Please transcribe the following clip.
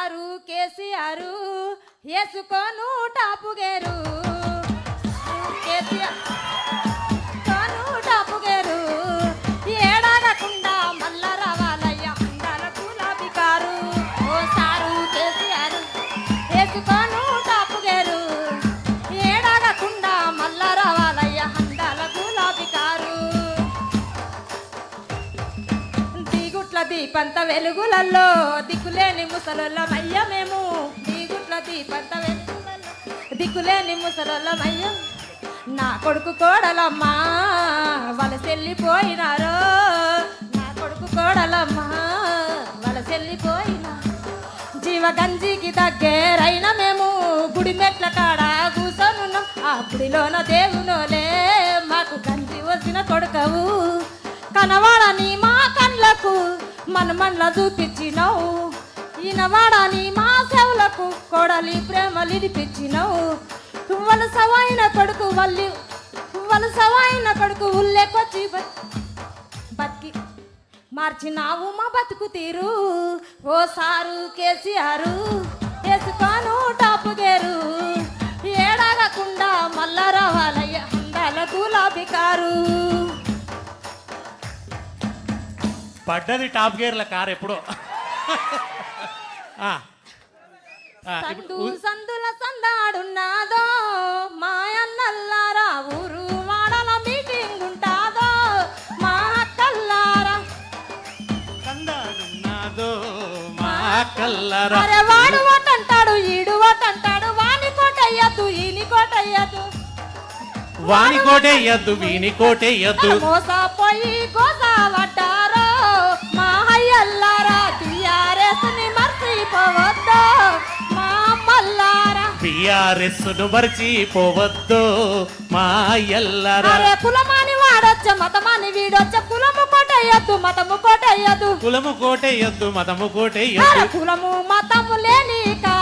sir KCR వేసుకోను టాపుగేరు కేసీఆర్ కోను టాపుగేరు ఏడాగకుండా మల్ల రావాలయ్య అందాల గులాబీ కారు ఓ సారు కేసీఆర్ వేసుకోను టాపుగేరు ఏడాగకుండా మల్ల రావాలయ్య అందాల గులాబీ కారు దిగుట్ల దీపంత వెలుగులలో దిక్కులేని ముసలమయ్య మేము దిగుట్ల దీపంత వెలుగులలో దిక్కులేని ముసలమయ్య నా కొడుకు కోడలమ్మా వలసెళ్ళిపోయినారో నా కొడుకు కోడలమ్మా వలసెళ్ళిపోయినా జీవగంజికి దగ్గరైన మేము గుడి మెట్ల కాడ కూసోనున్నాం ఆ గుడిలోన దేవునోలే మాకు గంజి వచ్చిన కొడుకవు కనవాడని మా కళ్ళకు మనమన్ల చూపించినావు ఈనవాడని మా చెవులకు కొడలి ప్రేమలిడిపించినావు వలసవైన కొడుకు వలసవైన కొడుకు ఉల్లేకొచ్చి బతికి మార్చినావు మా బతుకు తీరు ఓ సారు కేసీఆర్ వేసుకోను టాపుగేరు ఏడాగకుండా మల్ల రావాలయ్య అందాల గులాబీ కారు పడ్డది టాప్ గేర్ల కారు ఎప్పుడో సందుల సందాడున్నాదో మాయన్నల్లారా ఊరు వాడల మీటింగ్ ఉంటాదో మా అక్కల్లారా సందాడున్నాదో మా కల్లరా అరే వాడు వాటంటాడు ఈడు వాటంటాడు వాని కోటయ్యద్దు ఈని కోటయ్యద్దు వాని కోటేయద్దు వీని కోటేయద్దు మోసపోయి గోసా పడ్డారో మా అయ్యల్లారా టిఆర్ఎస్ ని మర్చిపోవద్దు మా అమ్మల్లారా టిఆర్ఎస్ ను మర్చిపోవద్దు మా ఎల్లరా అరే కులమాని వాడొచ్చ మతమాని వీడొచ్చ కులము కోటయ్యద్దు మతము కోటయ్యద్దు కులము కోటేయద్దు మతము అరే కోటేయద్దు కులము మతము లేని కా